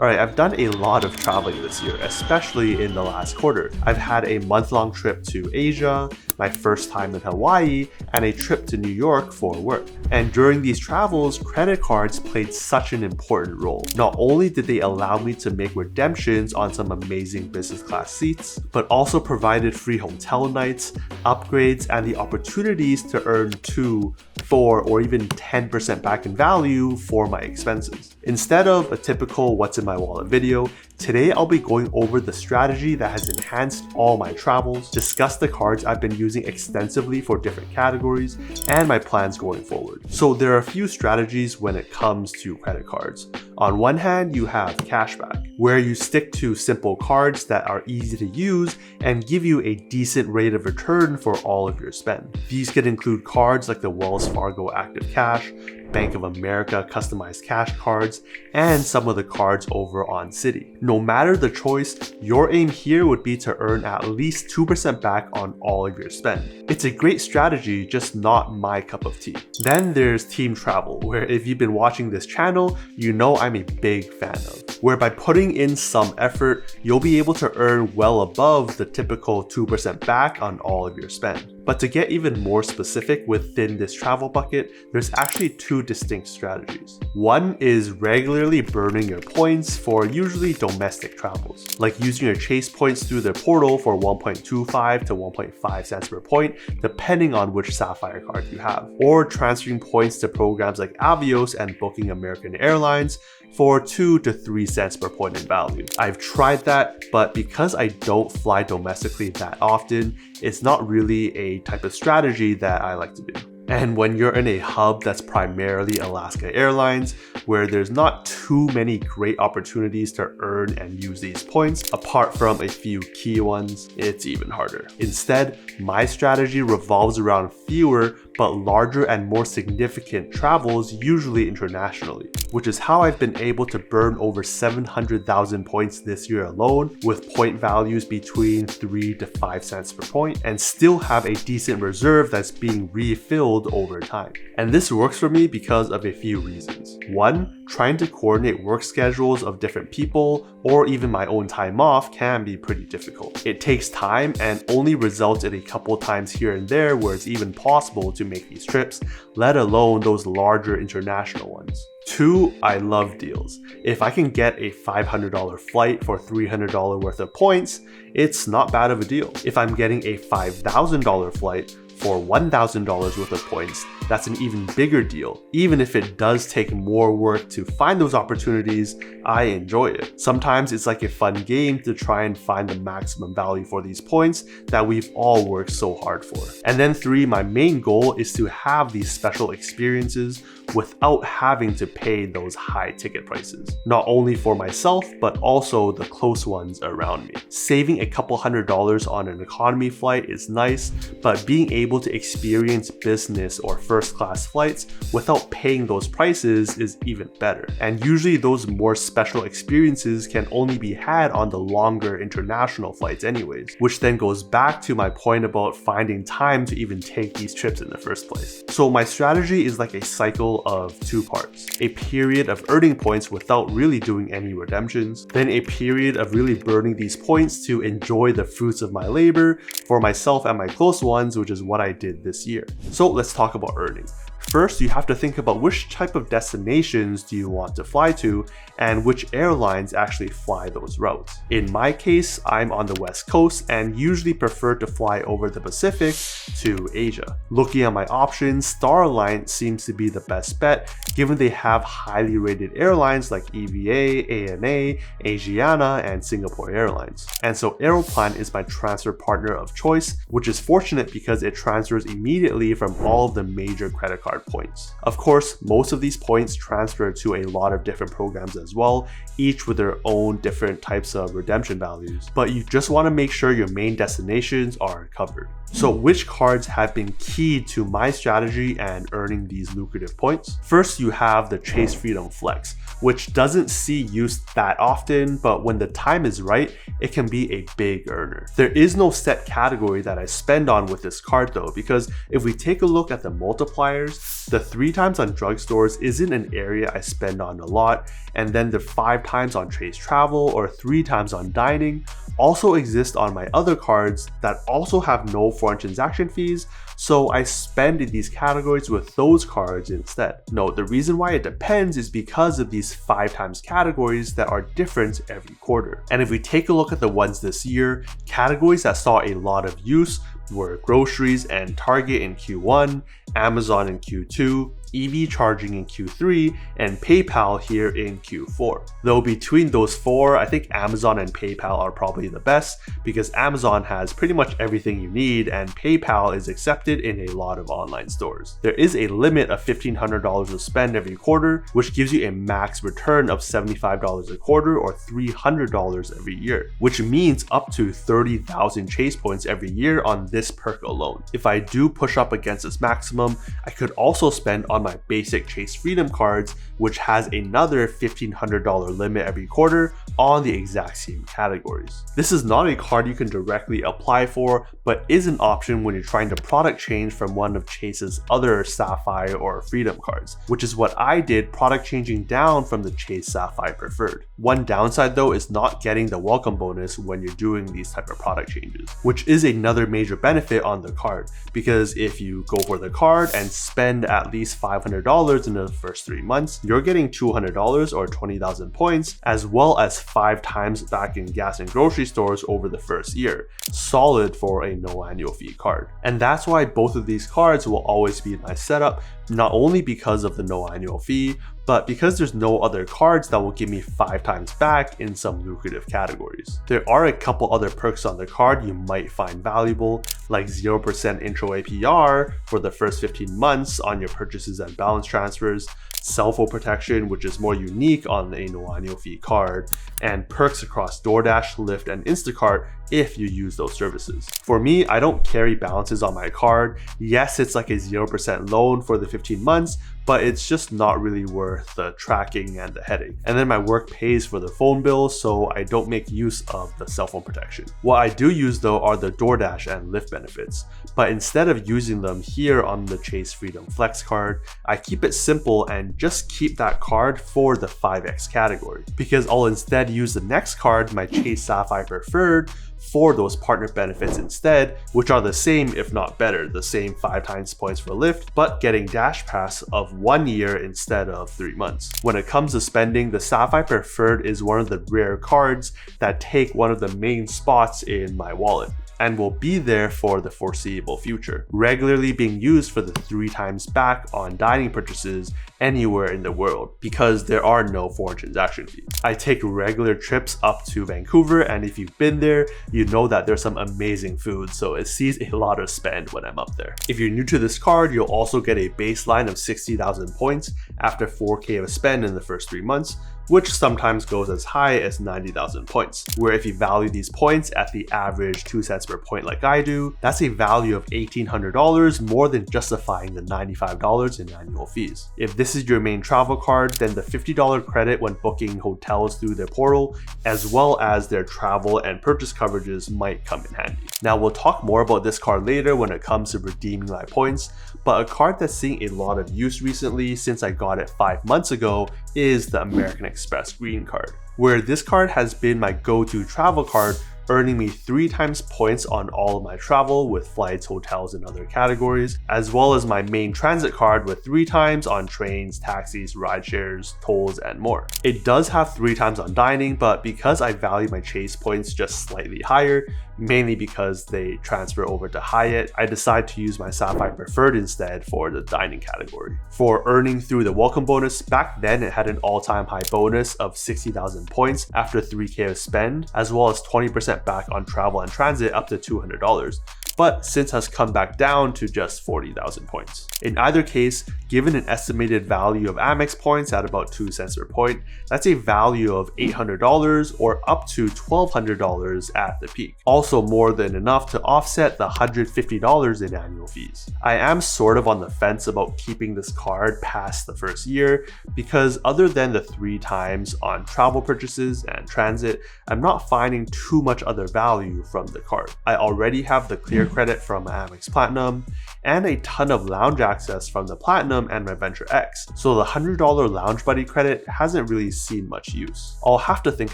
Alright, I've done a lot of traveling this year, especially in the last quarter. I've had a month-long trip to Asia, my first time in Hawaii, and a trip to New York for work. And during these travels, credit cards played such an important role. Not only did they allow me to make redemptions on some amazing business class seats, but also provided free hotel nights, upgrades, and the opportunities to earn 2, 4, or even 10% back in value for my expenses. Instead of a typical what's in my wallet video, today I'll be going over the strategy that has enhanced all my travels, discuss the cards I've been using extensively for different categories, and my plans going forward. So there are a few strategies when it comes to credit cards. On one hand, you have cashback, where you stick to simple cards that are easy to use and give you a decent rate of return for all of your spend. These could include cards like the Wells Fargo Active Cash, Bank of America customized cash cards, and some of the cards over on Citi. No matter the choice, your aim here would be to earn at least 2% back on all of your spend. It's a great strategy, just not my cup of tea. Then there's team travel, where if you've been watching this channel, you know I'm a big fan of, where by putting in some effort, you'll be able to earn well above the typical 2% back on all of your spend. But to get even more specific within this travel bucket, there's actually two distinct strategies. One is regularly burning your points for usually domestic travels, like using your Chase points through their portal for 1.25 to 1.5 cents per point, depending on which Sapphire card you have, or transferring points to programs like Avios and Booking American Airlines for 2 to 3 cents per point in value. I've tried that, but because I don't fly domestically that often, it's not really a type of strategy that I like to do. And when you're in a hub that's primarily Alaska Airlines, where there's not too many great opportunities to earn and use these points, apart from a few key ones, it's even harder. Instead, my strategy revolves around fewer but larger and more significant travels, usually internationally, which is how I've been able to burn over 700,000 points this year alone, with point values between 3 to 5 cents per point, and still have a decent reserve that's being refilled over time. And this works for me because of a few reasons. One, trying to coordinate work schedules of different people or even my own time off can be pretty difficult. It takes time and only results in a couple times here and there where it's even possible to make these trips, let alone those larger international ones. Two, I love deals. If I can get a $500 flight for $300 worth of points, it's not bad of a deal. If I'm getting a $5,000 flight for $1,000 worth of points, that's an even bigger deal. Even if it does take more work to find those opportunities, I enjoy it. Sometimes it's like a fun game to try and find the maximum value for these points that we've all worked so hard for. And then three, my main goal is to have these special experiences without having to pay those high ticket prices. Not only for myself, but also the close ones around me. Saving a couple $100s on an economy flight is nice, but being able to experience business or first class flights without paying those prices is even better. And usually those more special experiences can only be had on the longer international flights anyways, which then goes back to my point about finding time to even take these trips in the first place. So my strategy is like a cycle of two parts. A period of earning points without really doing any redemptions, then a period of really burning these points to enjoy the fruits of my labor for myself and my close ones, which is what I did this year. So let's talk about earning. First, you have to think about which type of destinations do you want to fly to and which airlines actually fly those routes. In my case, I'm on the West Coast and usually prefer to fly over the Pacific to Asia. Looking at my options, Star Alliance seems to be the best bet given they have highly rated airlines like EVA, ANA, Asiana, and Singapore Airlines. And so Aeroplan is my transfer partner of choice, which is fortunate because it transfers immediately from all of the major credit card points. Of course, most of these points transfer to a lot of different programs as well, each with their own different types of redemption values, but you just want to make sure your main destinations are covered. So which cards have been key to my strategy and earning these lucrative points? First, you have the Chase Freedom Flex, which doesn't see use that often, but when the time is right, it can be a big earner. There is no set category that I spend on with this card though, because if we take a look at the multipliers, the 3 times on drugstores isn't an area I spend on a lot, and then the 5 times on Chase Travel or 3 times on dining also exist on my other cards that also have no foreign transaction fees, so I spend in these categories with those cards instead. No, the reason why it depends is because of these 5 times categories that are different every quarter. And if we take a look at the ones this year, categories that saw a lot of use were groceries and Target in Q1, Amazon in Q2, EV charging in Q3, and PayPal here in Q4. Though between those 4, I think Amazon and PayPal are probably the best because Amazon has pretty much everything you need and PayPal is accepted in a lot of online stores. There is a limit of $1,500 to spend every quarter, which gives you a max return of $75 a quarter or $300 every year, which means up to 30,000 Chase points every year on this perk alone. If I do push up against this maximum, I could also spend on my basic Chase Freedom cards, which has another $1,500 limit every quarter on the exact same categories. This is not a card you can directly apply for, but is an option when you're trying to product change from one of Chase's other Sapphire or Freedom cards, which is what I did, product changing down from the Chase Sapphire Preferred. One downside though is not getting the welcome bonus when you're doing these type of product changes, which is another major benefit on the card, because if you go for the card and spend at least $500 in the first 3 months, you're getting $200 or 20,000 points, as well as 5 times back in gas and grocery stores over the first year. Solid for a no annual fee card. And that's why both of these cards will always be in my setup, not only because of the no annual fee, but because there's no other cards that will give me 5 times back in some lucrative categories. There are a couple other perks on the card you might find valuable, like 0% intro APR for the first 15 months on your purchases and balance transfers, cell phone protection, which is more unique on a no annual fee card, and perks across DoorDash, Lyft, and Instacart if you use those services. For me, I don't carry balances on my card. Yes, it's like a 0% loan for the 15 months, but it's just not really worth the tracking and the headache. And then my work pays for the phone bill, so I don't make use of the cell phone protection. What I do use though are the DoorDash and Lyft benefits, but instead of using them here on the Chase Freedom Flex card, I keep it simple and just keep that card for the 5x category, because I'll instead use the next card, my Chase Sapphire Preferred, for those partner benefits instead, which are the same if not better, the same 5 times points for Lyft, but getting Dash Pass of 1 year instead of 3 months. When it comes to spending, the Sapphire Preferred is one of the rare cards that take one of the main spots in my wallet, and will be there for the foreseeable future, regularly being used for the 3 times back on dining purchases anywhere in the world, because there are no foreign transaction fees. I take regular trips up to Vancouver, and if you've been there, you know that there's some amazing food, so it sees a lot of spend when I'm up there. If you're new to this card, you'll also get a baseline of 60,000 points after 4K of spend in the first 3 months, which sometimes goes as high as 90,000 points, where if you value these points at the average 2 cents per point like I do, that's a value of $1,800, more than justifying the $95 in annual fees. If this is your main travel card, then the $50 credit when booking hotels through their portal, as well as their travel and purchase coverages, might come in handy. Now we'll talk more about this card later when it comes to redeeming my points, but a card that's seeing a lot of use recently since I got it 5 months ago is the American Express Green Card, where this card has been my go-to travel card, earning me 3 times points on all of my travel with flights, hotels, and other categories, as well as my main transit card with 3 times on trains, taxis, ride shares, tolls, and more. It does have 3 times on dining, but because I value my Chase points just slightly higher, mainly because they transfer over to Hyatt, I decide to use my Sapphire Preferred instead for the dining category. For earning through the welcome bonus, back then it had an all-time high bonus of 60,000 points after 3K of spend, as well as 20% back on travel and transit up to $200. but since has come back down to just 40,000 points. In either case, given an estimated value of Amex points at about 2 cents per point, that's a value of $800 or up to $1,200 at the peak. Also more than enough to offset the $150 in annual fees. I am sort of on the fence about keeping this card past the first year because other than the 3 times on travel purchases and transit, I'm not finding too much other value from the card. I already have the clear credit from my Amex Platinum and a ton of lounge access from the Platinum and my Venture X, so the $100 Lounge Buddy credit hasn't really seen much use. I'll have to think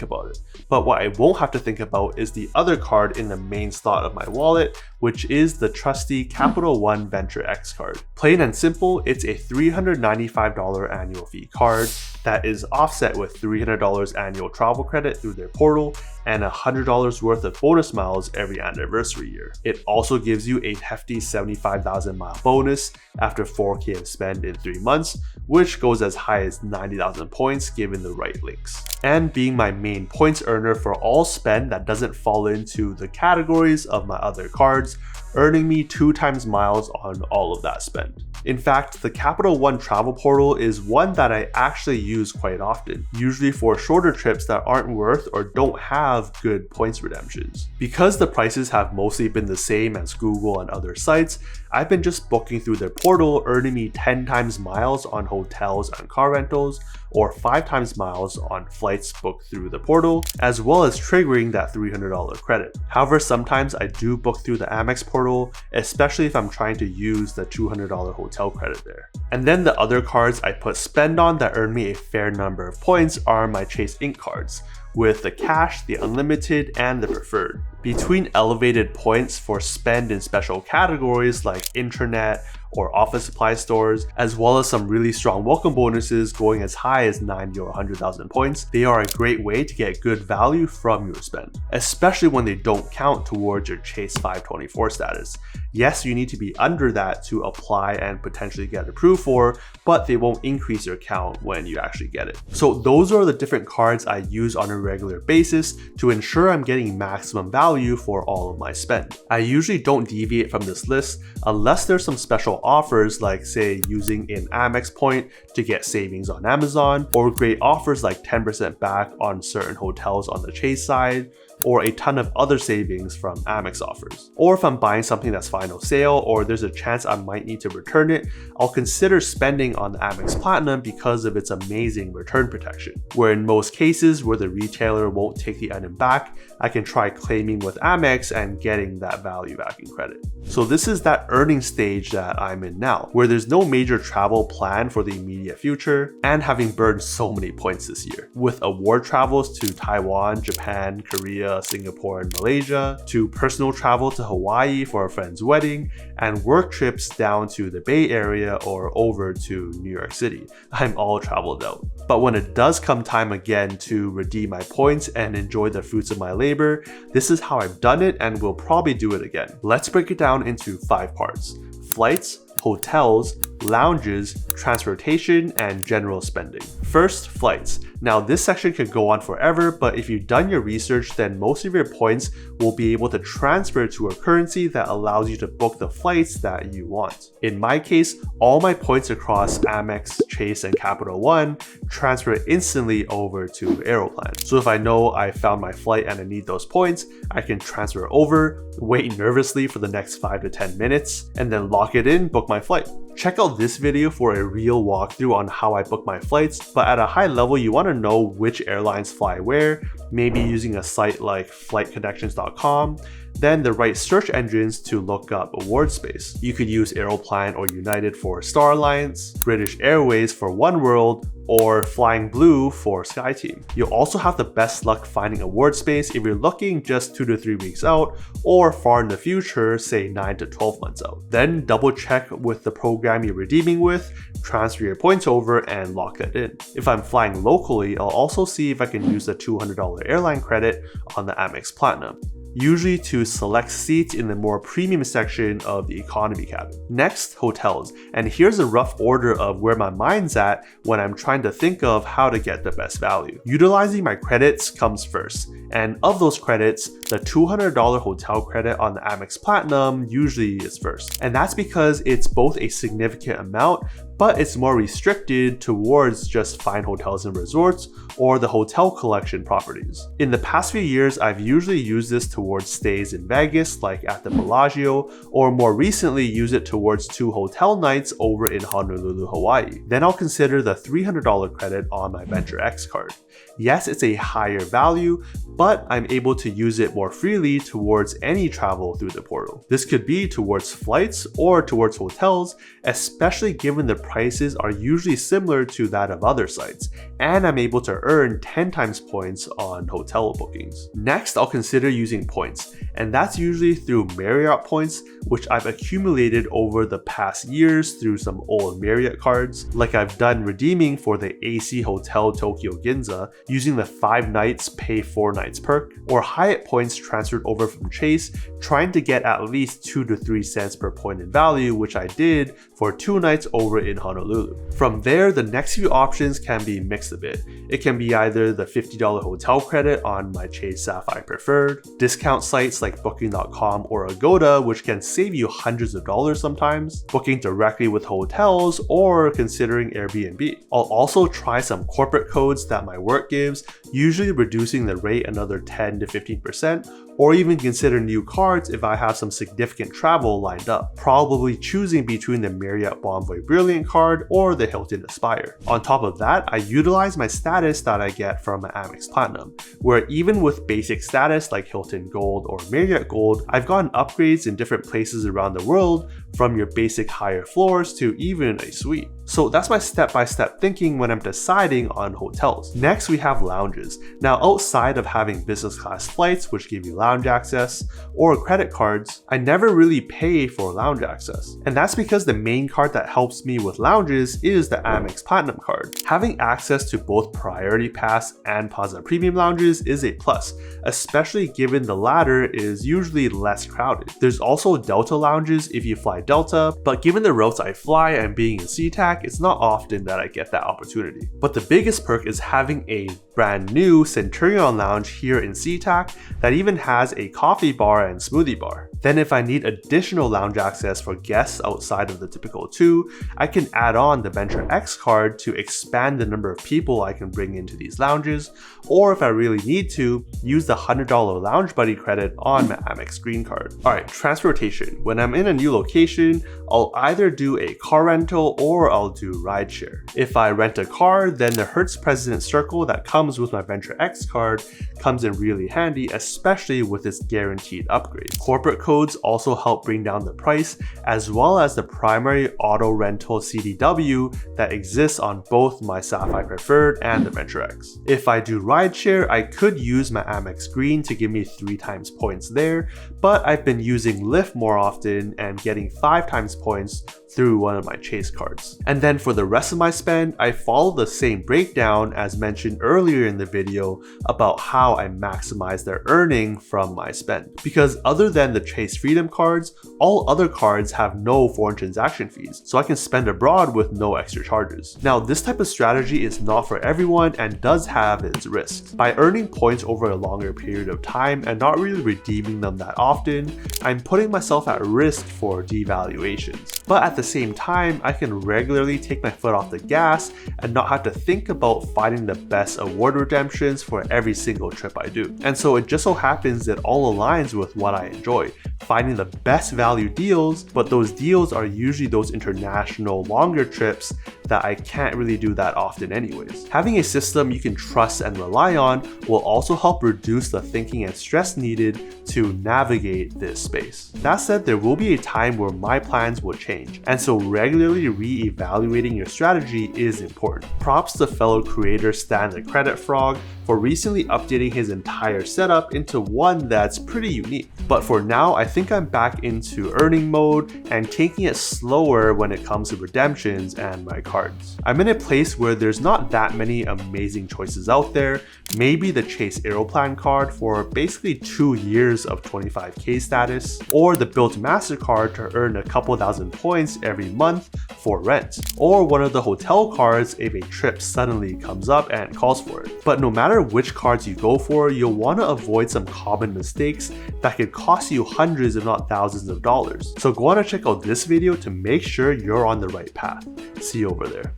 about it, but what I won't have to think about is the other card in the main slot of my wallet, which is the trusty Capital One Venture X card. Plain and simple, it's a $395 annual fee card that is offset with $300 annual travel credit through their portal and $100 worth of bonus miles every anniversary year. It also gives you a hefty 75,000 mile bonus after 4K of spend in 3 months, which goes as high as 90,000 points given the right links. And being my main points earner for all spend that doesn't fall into the categories of my other cards, earning me 2 times miles on all of that spend. In fact, the Capital One travel portal is one that I actually use quite often, usually for shorter trips that aren't worth or don't have good points redemptions. Because the prices have mostly been the same as Google and other sites, I've been just booking through their portal, earning me 10 times miles on hotels and car rentals, or 5 times miles on flights booked through the portal, as well as triggering that $300 credit. However, sometimes I do book through the Amex portal, especially if I'm trying to use the $200 hotel credit there. And then the other cards I put spend on that earn me a fair number of points are my Chase Ink cards, with the cash, the unlimited, and the preferred. Between elevated points for spend in special categories like intranet or office supply stores, as well as some really strong welcome bonuses going as high as 90 or 100,000 points, they are a great way to get good value from your spend, especially when they don't count towards your Chase 524 status. Yes, you need to be under that to apply and potentially get approved for, but they won't increase your count when you actually get it. So those are the different cards I use on a regular basis to ensure I'm getting maximum value for all of my spend. I usually don't deviate from this list unless there's some special offers, like say using an Amex point to get savings on Amazon, or great offers like 10% back on certain hotels on the Chase side, or a ton of other savings from Amex offers. Or if I'm buying something that's final sale or there's a chance I might need to return it, I'll consider spending on the Amex Platinum because of its amazing return protection, where in most cases where the retailer won't take the item back, I can try claiming with Amex and getting that value back in credit. So this is that earning stage that I'm in now, where there's no major travel plan for the immediate future, and having burned so many points this year, with award travels to Taiwan, Japan, Korea, Singapore, and Malaysia, to personal travel to Hawaii for a friend's wedding, and work trips down to the Bay Area or over to New York City. I'm all traveled out. But when it does come time again to redeem my points and enjoy the fruits of my labor, this is how I've done it and will probably do it again. Let's break it down into 5 parts: flights, hotels, lounges, transportation, and general spending. First, flights. Now this section could go on forever, but if you've done your research, then most of your points will be able to transfer to a currency that allows you to book the flights that you want. In my case, all my points across Amex, Chase, and Capital One transfer instantly over to Aeroplan. So if I know I found my flight and I need those points, I can transfer over, wait nervously for the next 5 to 10 minutes, and then lock it in, book my flight. Check out this video for a real walkthrough on how I book my flights, but at a high level, you want to know which airlines fly where, maybe using a site like flightconnections.com, then the right search engines to look up award space. You could use Aeroplan or United for Star Alliance, British Airways for Oneworld, or Flying Blue for SkyTeam. You'll also have the best luck finding award space if you're looking just 2 to 3 weeks out, or far in the future, say 9 to 12 months out. Then double check with the program you're redeeming with, transfer your points over, and lock that in. If I'm flying locally, I'll also see if I can use the $200 airline credit on the Amex Platinum, usually to select seats in the more premium section of the economy cabin. Next, hotels. And here's a rough order of where my mind's at when I'm trying to think of how to get the best value. Utilizing my credits comes first. And of those credits, the $200 hotel credit on the Amex Platinum usually is first. And that's because it's both a significant amount, but it's more restricted towards just fine hotels and resorts or the hotel collection properties. In the past few years, I've usually used this towards stays in Vegas, like at the Bellagio, or more recently used it towards 2 hotel nights over in Honolulu, Hawaii. Then I'll consider the $300 credit on my Venture X card. Yes, it's a higher value, but I'm able to use it more freely towards any travel through the portal. This could be towards flights or towards hotels, especially given the prices are usually similar to that of other sites, and I'm able to earn 10 times points on hotel bookings. Next, I'll consider using points, and that's usually through Marriott points, which I've accumulated over the past years through some old Marriott cards, like I've done redeeming for the AC Hotel Tokyo Ginza using the 5 nights pay 4 nights perk, or Hyatt points transferred over from Chase trying to get at least 2 to 3 cents per point in value, which I did for 2 nights over in Honolulu. From there, the next few options can be mixed a bit. It can be either the $50 hotel credit on my Chase Sapphire Preferred, discount sites like Booking.com or Agoda, which can save you hundreds of dollars sometimes, booking directly with hotels, or considering Airbnb. I'll also try some corporate codes that my work gives, usually reducing the rate another 10 to 15%, or even consider new cards if I have some significant travel lined up, probably choosing between the Marriott Bonvoy Brilliant card or the Hilton Aspire. On top of that, I utilize my status that I get from my Amex Platinum, where even with basic status like Hilton Gold or Marriott Gold, I've gotten upgrades in different places around the world, from your basic higher floors to even a suite. So that's my step-by-step thinking when I'm deciding on hotels. Next, we have lounges. Now, outside of having business class flights, which give you lounge access, or credit cards, I never really pay for lounge access. And that's because the main card that helps me with lounges is the Amex Platinum card. Having access to both Priority Pass and Plaza Premium lounges is a plus, especially given the latter is usually less crowded. There's also Delta lounges if you fly Delta, but given the routes I fly and being in SeaTac, it's not often that I get that opportunity. But the biggest perk is having a brand new Centurion lounge here in SeaTac that even has a coffee bar and smoothie bar. Then if I need additional lounge access for guests outside of the typical 2, I can add on the Venture X card to expand the number of people I can bring into these lounges, or if I really need to, use the $100 Lounge Buddy credit on my Amex Green card. Alright, transportation. When I'm in a new location, I'll either do a car rental or I'll do rideshare. If I rent a car, then the Hertz President Circle that comes with my Venture X card comes in really handy, especially with its guaranteed upgrade. Corporate codes also help bring down the price, as well as the primary auto rental CDW that exists on both my Sapphire Preferred and the Venture X. If I do rideshare, I could use my Amex Green to give me 3 times points there, but I've been using Lyft more often and getting 5 times points through one of my Chase cards. And then for the rest of my spend, I follow the same breakdown as mentioned earlier in the video about how I maximize their earning from my spend. Because other than the Chase Freedom cards, all other cards have no foreign transaction fees, so I can spend abroad with no extra charges. Now, this type of strategy is not for everyone and does have its risks. By earning points over a longer period of time and not really redeeming them that often, I'm putting myself at risk for devaluations. But at the same time, I can regularly take my foot off the gas and not have to think about finding the best award redemptions for every single trip I do. And so it just so happens that all aligns with what I enjoy, finding the best value deals, but those deals are usually those international longer trips that I can't really do that often anyways. Having a system you can trust and rely on will also help reduce the thinking and stress needed to navigate this space. That said, there will be a time where my plans will change, and so regularly re-evaluating your strategy is important. Props to fellow creator Stan the Credit Frog for recently updating his entire setup into one that's pretty unique. But for now, I think I'm back into earning mode and taking it slower when it comes to redemptions and my cards. I'm in a place where there's not that many amazing choices out there. Maybe the Chase Aeroplan card for basically 2 years of 25k status, or the Bilt MasterCard to earn a couple thousand points points every month for rent, or one of the hotel cards if a trip suddenly comes up and calls for it. But no matter which cards you go for, you'll want to avoid some common mistakes that could cost you hundreds if not thousands of dollars. So go on and check out this video to make sure you're on the right path. See you over there.